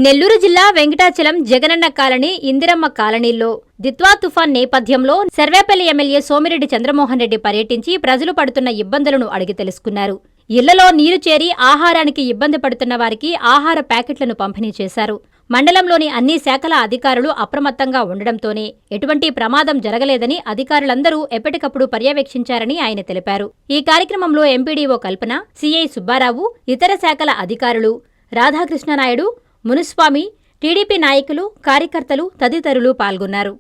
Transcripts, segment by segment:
నెల్లూరు జిల్లా వెంకటాచలం జగనన్న కాలనీ ఇందిరమ్మ కాలనీల్లో దిత్వా తుఫాన్ నేపథ్యంలో సర్వేపల్లి ఎమ్మెల్యే సోమిరెడ్డి చంద్రమోహన్ రెడ్డి పర్యటించి ప్రజలు పడుతున్న ఇబ్బందులను అడిగి తెలుసుకున్నారు. ఇళ్లలో నీరు చేరి ఆహారానికి ఇబ్బంది పడుతున్న వారికి ఆహార ప్యాకెట్లను పంపిణీ చేశారు. మండలంలోని అన్ని శాఖల అధికారులు అప్రమత్తంగా ఉండడంతోనే ఎటువంటి ప్రమాదం జరగలేదని అధికారులందరూ ఎప్పటికప్పుడు పర్యవేక్షించారని ఆయన తెలిపారు. ఈ కార్యక్రమంలో ఎంపీడీఓ కల్పన, సీఐ సుబ్బారావు, ఇతర శాఖల అధికారులు, రాధాకృష్ణనాయుడు, మునుస్వామి, టీడీపీ నాయకులు, కార్యకర్తలు తదితరులు పాల్గొన్నారు.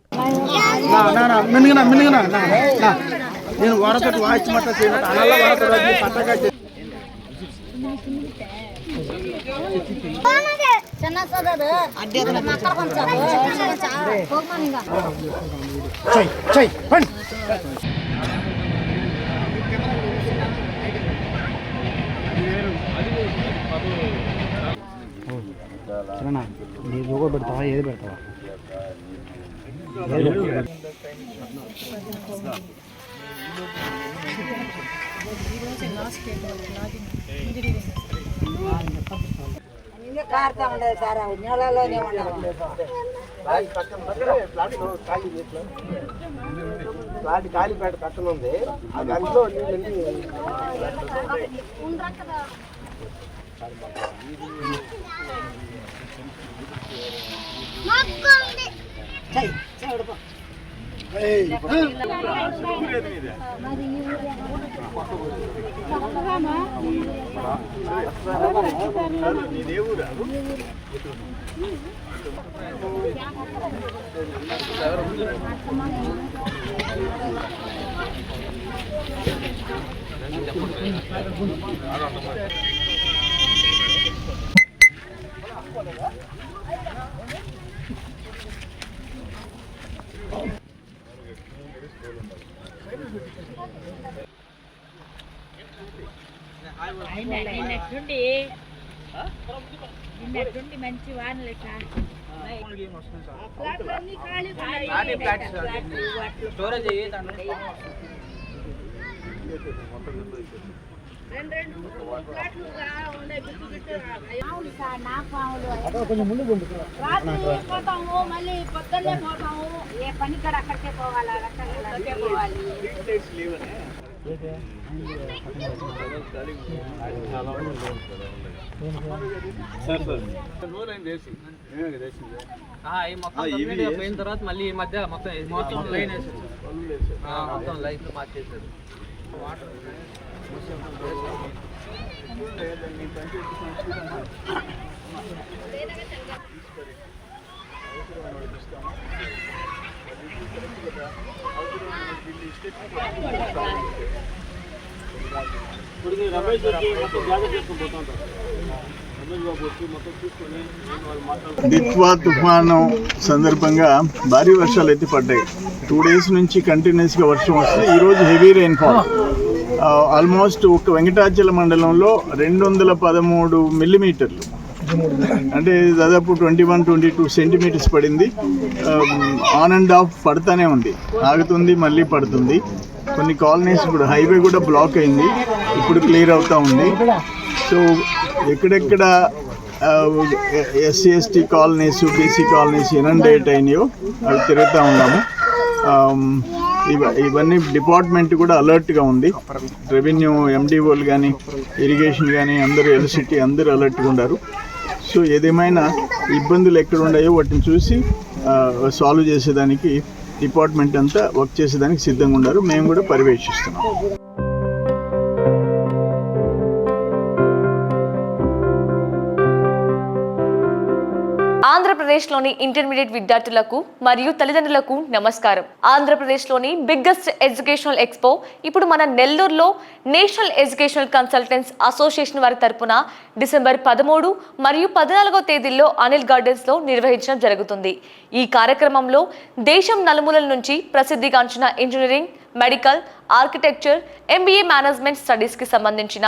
నీ లోగో పెడతావా, ఏది పెడతావా? కాలిపేట పక్కన ఉంది. అందులో నిన్నట్టుండి మంచి వానలు పోతాము, మళ్ళీ పొద్దున్నే పోతాము. ఏ పని కాడ అక్కడికే పోవాలి, అక్కడికే పోవాలి. పోయిన తర్వాత మళ్ళీ ఈ మధ్య మొత్తం లైన్ వేసారు, మొత్తం లైట్లు మార్చేసారు. దిత్వా తుఫాను సందర్భంగా భారీ వర్షాలు అయితే పడ్డాయి. 2 days నుంచి కంటిన్యూస్గా వర్షం వస్తుంది. ఈరోజు హెవీ రెయిన్ఫాల్. ఆల్మోస్ట్ ఒక వెంకటాచల మండలంలో 213 మిల్లీమీటర్లు, అంటే దాదాపు 21-22 సెంటీమీటర్స్ పడింది. ఆన్ అండ్ ఆఫ్ పడుతూనే ఉంది, ఆగుతుంది, మళ్ళీ పడుతుంది. కొన్ని కాలనీస్ కూడా, హైవే కూడా బ్లాక్ అయింది, ఇప్పుడు క్లియర్ అవుతూ ఉంది. సో ఎక్కడెక్కడ SC ST colonies, BC colonies inundate అయినాయో అవి తిరుగుతూ ఉన్నాము. ఇవన్నీ డిపార్ట్మెంట్ కూడా అలర్ట్గా ఉంది. రెవెన్యూ ఎండిఓలు కానీ, ఇరిగేషన్ కానీ, అందరూ ఎలక్ట్రిసిటీ అందరూ అలర్ట్గా ఉన్నారు. సో ఏదేమైనా ఇబ్బందులు ఎక్కడ ఉన్నాయో వాటిని చూసి సాల్వ్ చేసేదానికి డిపార్ట్మెంట్ అంతా వర్క్ చేసేదానికి సిద్ధంగా ఉన్నారు. మేము కూడా పర్యవేక్షిస్తున్నాం. ఆంధ్రప్రదేశ్లోని ఇంటర్మీడియట్ విద్యార్థులకు మరియు తల్లిదండ్రులకు నమస్కారం. ఆంధ్రప్రదేశ్లోని బిగ్గెస్ట్ ఎడ్యుకేషనల్ ఎక్స్పో ఇప్పుడు మన నెల్లూరులో నేషనల్ ఎడ్యుకేషనల్ కన్సల్టెంట్స్ అసోసియేషన్ వారి తరపున డిసెంబర్ 13 మరియు 14వ తేదీల్లో అనిల్ గార్డెన్స్లో నిర్వహించడం జరుగుతుంది. ఈ కార్యక్రమంలో దేశం నలుమూలల నుంచి ప్రసిద్ధిగాంచిన engineering, medical, architecture, MBA management స్టడీస్కి సంబంధించిన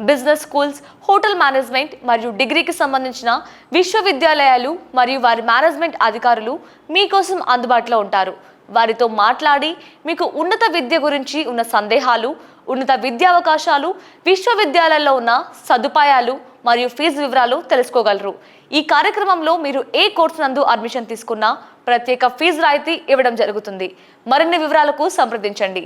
బిజినెస్ స్కూల్స్, హోటల్ మేనేజ్మెంట్ మరియు డిగ్రీకి సంబంధించిన విశ్వవిద్యాలయాలు మరియు వారి మేనేజ్మెంట్ అధికారులు మీకోసం అందుబాటులో ఉంటారు. వారితో మాట్లాడి మీకు ఉన్నత విద్య గురించి ఉన్న సందేహాలు, ఉన్నత విద్యావకాశాలు, విశ్వవిద్యాలయాల్లో ఉన్న సదుపాయాలు మరియు ఫీజు వివరాలు తెలుసుకోగలరు. ఈ కార్యక్రమంలో మీరు ఏ కోర్సు నందు అడ్మిషన్ తీసుకున్నా ప్రత్యేక ఫీజు రాయితీ ఇవ్వడం జరుగుతుంది. మరిన్ని వివరాలకు సంప్రదించండి.